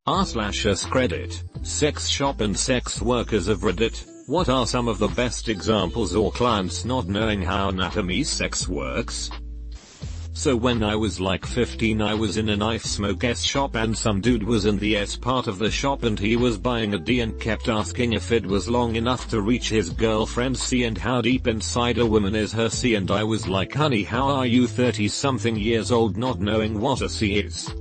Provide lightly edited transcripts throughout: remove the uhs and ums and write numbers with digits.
r/AskReddit, sex shop and sex workers of Reddit. What are some of the best examples or clients not knowing how anatomy sex works? So when I was like 15, I was in a knife smoke S shop and some dude was in the S part of the shop and he was buying a D and kept asking if it was long enough to reach his girlfriend's C and how deep inside a woman is her C, and I was like, honey, how are you 30 something years old not knowing what a C is?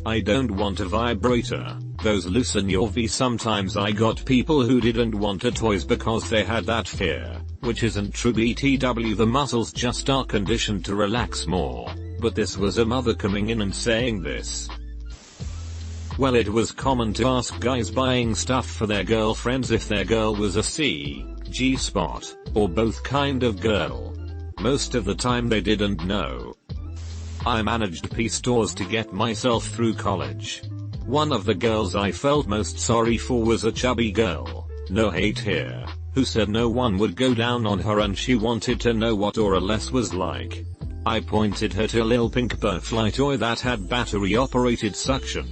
I don't want a vibrator, those loosen your V. Sometimes I got people who didn't want a toys because they had that fear, which isn't true. BTW, the muscles just are conditioned to relax more, but this was a mother coming in and saying this. Well, it was common to ask guys buying stuff for their girlfriends if their girl was a C, G spot, or both kind of girl. Most of the time they didn't know. I managed P stores to get myself through college. One of the girls I felt most sorry for was a chubby girl, no hate here, who said no one would go down on her and she wanted to know what or a less was like. I pointed her to a lil pink butterfly toy that had battery operated suction.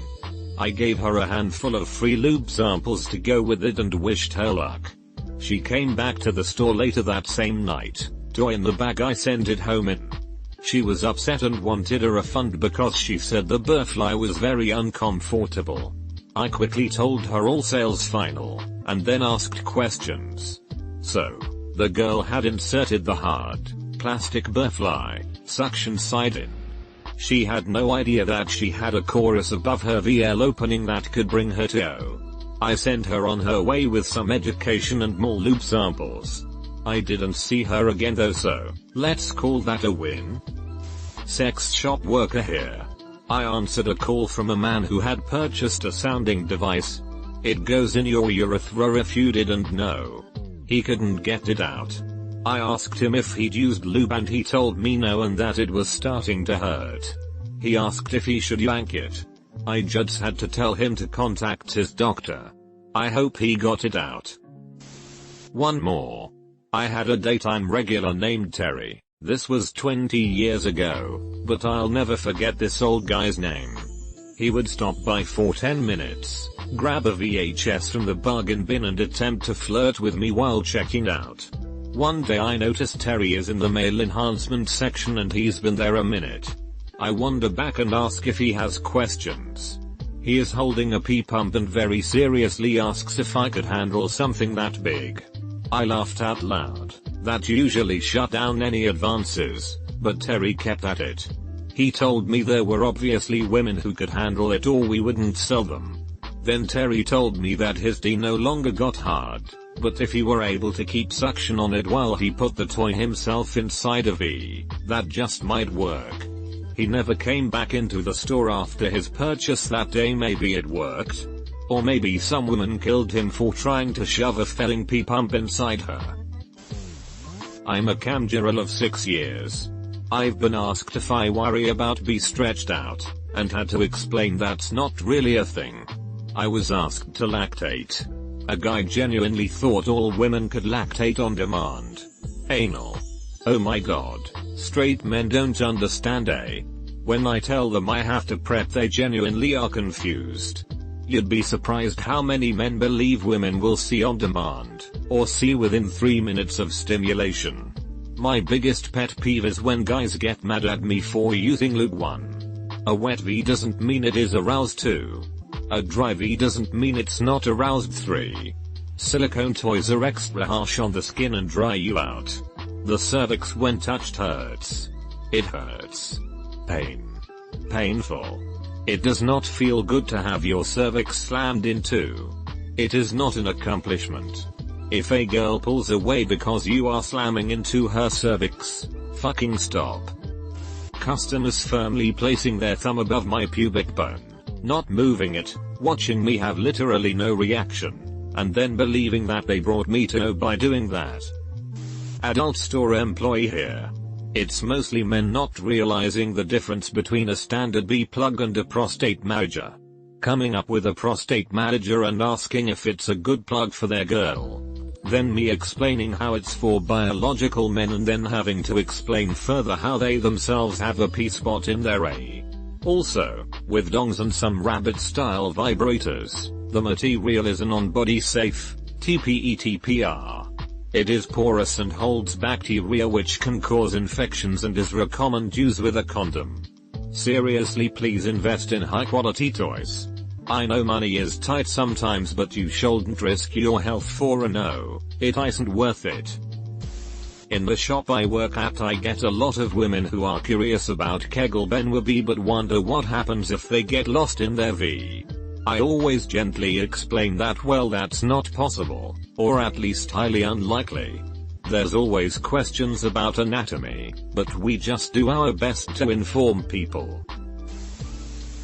I gave her a handful of free lube samples to go with it and wished her luck. She came back to the store later that same night, toy in the bag. I sent it home in. She was upset and wanted a refund because she said the butterfly was very uncomfortable. I quickly told her all sales final, and then asked questions. So, the girl had inserted the hard, plastic butterfly, suction side in. She had no idea that she had a chorus above her VL opening that could bring her to O. I sent her on her way with some education and more lube samples. I didn't see her again though, so let's call that a win. Sex shop worker here. I answered a call from a man who had purchased a sounding device. It goes in your urethra if you didn't know. He couldn't get it out. I asked him if he'd used lube and he told me no and that it was starting to hurt. He asked if he should yank it. I just had to tell him to contact his doctor. I hope he got it out. One more. I had a daytime regular named Terry. This was 20 years ago, but I'll never forget this old guy's name. He would stop by for 10 minutes, grab a VHS from the bargain bin and attempt to flirt with me while checking out. One day I noticed Terry is in the male enhancement section and he's been there a minute. I wander back and ask if he has questions. He is holding a pee pump and very seriously asks if I could handle something that big. I laughed out loud. That usually shut down any advances, but Terry kept at it. He told me there were obviously women who could handle it or we wouldn't sell them. Then Terry told me that his D no longer got hard, but if he were able to keep suction on it while he put the toy himself inside a V, that just might work. He never came back into the store after his purchase that day. Maybe it worked. Or maybe some woman killed him for trying to shove a failing pee pump inside her. I'm a cam girl of 6 years. I've been asked if I worry about be stretched out, and had to explain that's not really a thing. I was asked to lactate. A guy genuinely thought all women could lactate on demand. Anal. Oh my god, straight men don't understand, eh? When I tell them I have to prep, they genuinely are confused. You'd be surprised how many men believe women will see on demand, or see within 3 minutes of stimulation. My biggest pet peeve is when guys get mad at me for using lube. 1. A wet V doesn't mean it is aroused. 2. A dry V doesn't mean it's not aroused. 3. Silicone toys are extra harsh on the skin and dry you out. The cervix when touched hurts. It hurts. Painful. It does not feel good to have your cervix slammed into. It is not an accomplishment. If a girl pulls away because you are slamming into her cervix, fucking stop. Customers firmly placing their thumb above my pubic bone, not moving it, watching me have literally no reaction, and then believing that they brought me to know by doing that. Adult store employee here. It's mostly men not realizing the difference between a standard B plug and a prostate manager. Coming up with a prostate manager and asking if it's a good plug for their girl. Then me explaining how it's for biological men and then having to explain further how they themselves have a P spot in their A. Also, with dongs and some rabbit style vibrators, the material is a non-body safe, TPETPR. It is porous and holds bacteria which can cause infections and is recommended use with a condom. Seriously, please invest in high quality toys. I know money is tight sometimes, but you shouldn't risk your health for a no, it isn't worth it. In the shop I work at I get a lot of women who are curious about Kegel Benwabi but wonder what happens if they get lost in their V. I always gently explain that well that's not possible, or at least highly unlikely. There's always questions about anatomy, but we just do our best to inform people.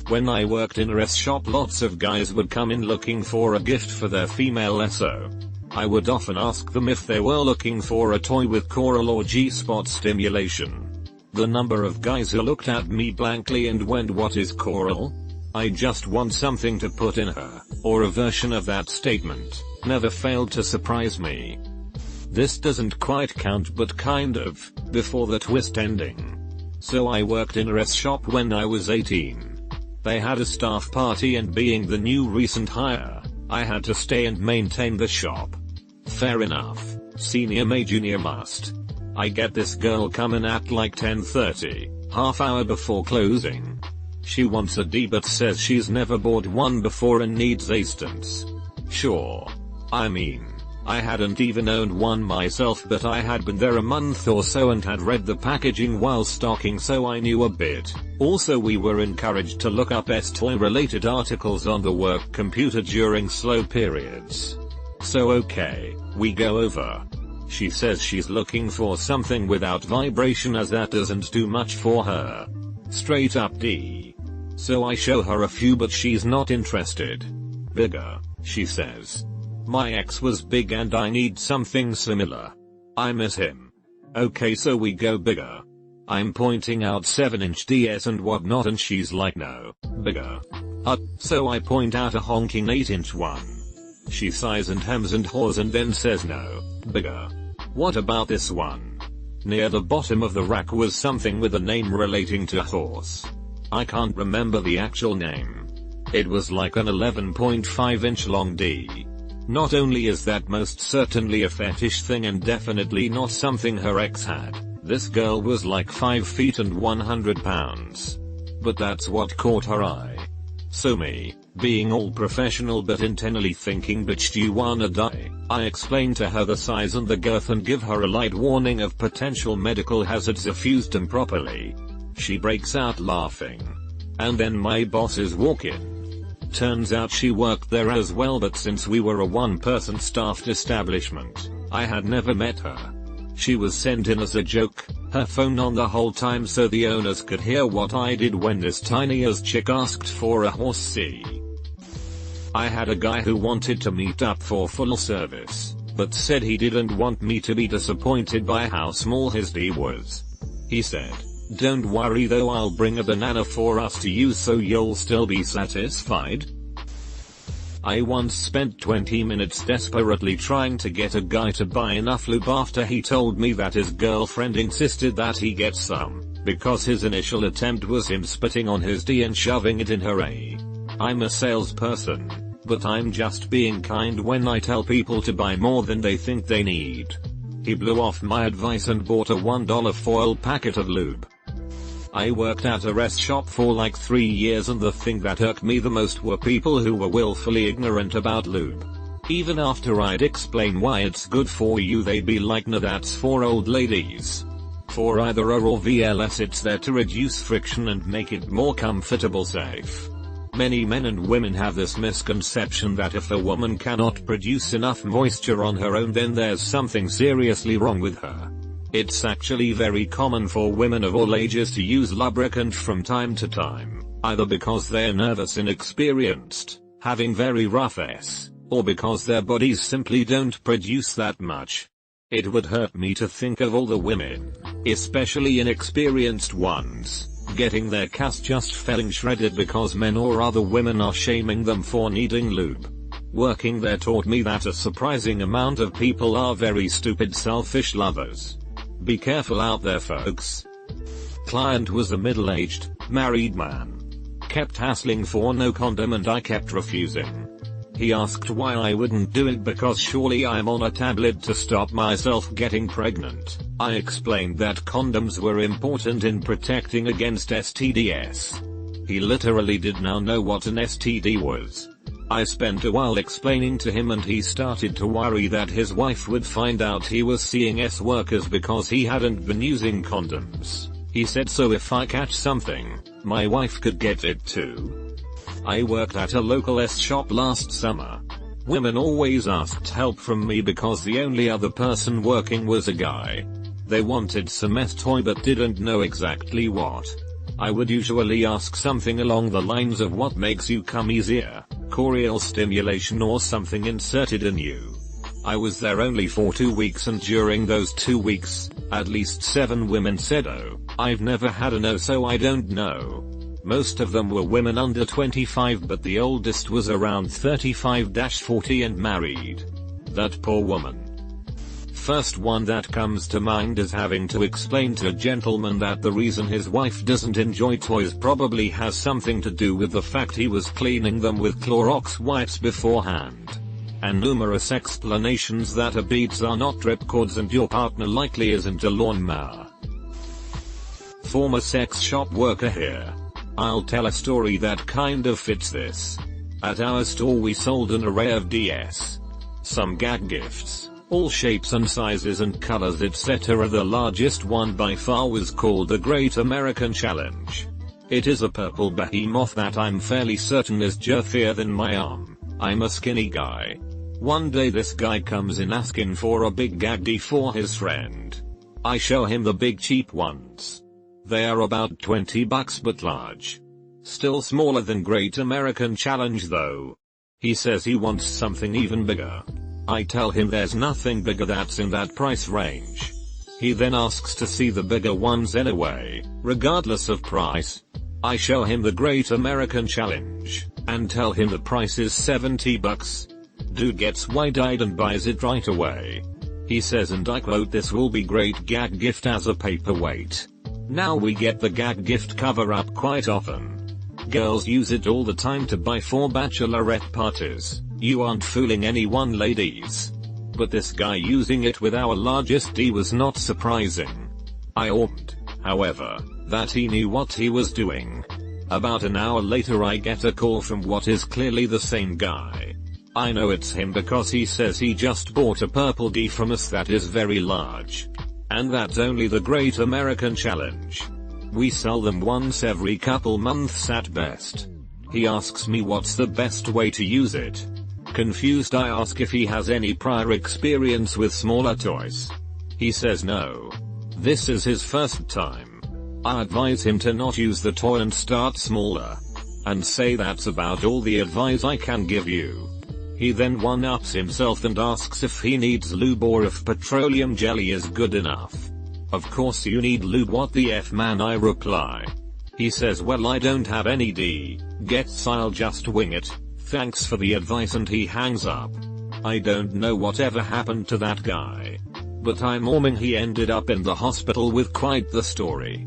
When I worked in a shop lots of guys would come in looking for a gift for their female SO. I would often ask them if they were looking for a toy with coral or G-spot stimulation. The number of guys who looked at me blankly and went, "What is coral? I just want something to put in her," or a version of that statement, never failed to surprise me. This doesn't quite count but kind of, before the twist ending. So I worked in a shop when I was 18. They had a staff party and being the new recent hire, I had to stay and maintain the shop. Fair enough, senior may junior must. I get this girl coming at like 10:30, half hour before closing. She wants a D but says she's never bought one before and needs assistance. Sure. I mean, I hadn't even owned one myself but I had been there a month or so and had read the packaging while stocking so I knew a bit. Also we were encouraged to look up toy related articles on the work computer during slow periods. So okay, we go over. She says she's looking for something without vibration as that doesn't do much for her. Straight up D. So I show her a few but she's not interested. Bigger, she says. My ex was big and I need something similar. I miss him. Okay, so we go bigger. I'm pointing out 7-inch DS and whatnot and she's like, no, bigger. So I point out a honking 8-inch one. She sighs and hems and haws and then says no, bigger. What about this one? Near the bottom of the rack was something with a name relating to horse. I can't remember the actual name. It was like an 11.5-inch long D. Not only is that most certainly a fetish thing and definitely not something her ex had, this girl was like 5 feet and 100 pounds. But that's what caught her eye. So me, being all professional but internally thinking, bitch, do you wanna die? I explain to her the size and the girth and give her a light warning of potential medical hazards if used improperly. She breaks out laughing. And then my bosses walk in. Turns out she worked there as well, but since we were a one-person staffed establishment, I had never met her. She was sent in as a joke, her phone on the whole time so the owners could hear what I did when this tiny-ass chick asked for a horse C. I had a guy who wanted to meet up for full service, but said he didn't want me to be disappointed by how small his D was. He said, "Don't worry though, I'll bring a banana for us to use so you'll still be satisfied." I once spent 20 minutes desperately trying to get a guy to buy enough lube after he told me that his girlfriend insisted that he get some, because his initial attempt was him spitting on his D and shoving it in her A. I'm a salesperson, but I'm just being kind when I tell people to buy more than they think they need. He blew off my advice and bought a $1 foil packet of lube. I worked at a rest shop for like 3 years and the thing that irked me the most were people who were willfully ignorant about lube. Even after I'd explain why it's good for you they'd be like, "No, that's for old ladies." For either R or VLS it's there to reduce friction and make it more comfortable safe. Many men and women have this misconception that if a woman cannot produce enough moisture on her own then there's something seriously wrong with her. It's actually very common for women of all ages to use lubricant from time to time, either because they're nervous, inexperienced, having very rough S, or because their bodies simply don't produce that much. It would hurt me to think of all the women, especially inexperienced ones, getting their casts just felling shredded because men or other women are shaming them for needing lube. Working there taught me that a surprising amount of people are very stupid, selfish lovers. Be careful out there, folks. Client was a middle-aged, married man. kept hassling for no condom and I kept refusing. He asked why I wouldn't do it because surely I'm on a tablet to stop myself getting pregnant. I explained that condoms were important in protecting against STDs. He literally did not know what an STD was. I spent a while explaining to him and he started to worry that his wife would find out he was seeing S-workers because he hadn't been using condoms. He said so if I catch something, my wife could get it too. I worked at a local S-shop last summer. Women always asked help from me because the only other person working was a guy. They wanted some S toy but didn't know exactly what. I would usually ask something along the lines of what makes you come easier, choral stimulation or something inserted in you. I was there only for 2 weeks and during those 2 weeks, at least 7 women said oh, I've never had a no so I don't know. Most of them were women under 25 but the oldest was around 35-40 and married. That poor woman. First one that comes to mind is having to explain to a gentleman that the reason his wife doesn't enjoy toys probably has something to do with the fact he was cleaning them with Clorox wipes beforehand. And numerous explanations that her beads are not ripcords and your partner likely isn't a lawnmower. Former sex shop worker here. I'll tell a story that kind of fits this. At our store we sold an array of DS. Some gag gifts. All shapes and sizes and colors etc. The largest one by far was called the Great American Challenge. It is a purple behemoth that I'm fairly certain is girthier than my arm. I'm a skinny guy. One day this guy comes in asking for a big gaggy for his friend. I show him the big cheap ones. They are about $20 but large. Still smaller than Great American Challenge though. He says he wants something even bigger. I tell him there's nothing bigger that's in that price range. He then asks to see the bigger ones anyway, regardless of price. I show him the Great American Challenge, and tell him the price is $70. Dude gets wide-eyed and buys it right away. He says and I quote this will be great gag gift as a paperweight. Now we get the gag gift cover up quite often. Girls use it all the time to buy for bachelorette parties. You aren't fooling anyone ladies. But this guy using it with our largest D was not surprising. I assumed, however, that he knew what he was doing. About an hour later I get a call from what is clearly the same guy. I know it's him because he says he just bought a purple D from us that is very large. And that's only the Great American Challenge. We sell them once every couple months at best. He asks me what's the best way to use it. Confused I ask if he has any prior experience with smaller toys. He says no. This is his first time. I advise him to not use the toy and start smaller. And say that's about all the advice I can give you. He then one-ups himself and asks if he needs lube or if petroleum jelly is good enough. Of course you need lube, what the F man, I reply. He says well I don't have any D, gets I'll just wing it, thanks for the advice and he hangs up. I don't know whatever happened to that guy. But I'm assuming he ended up in the hospital with quite the story.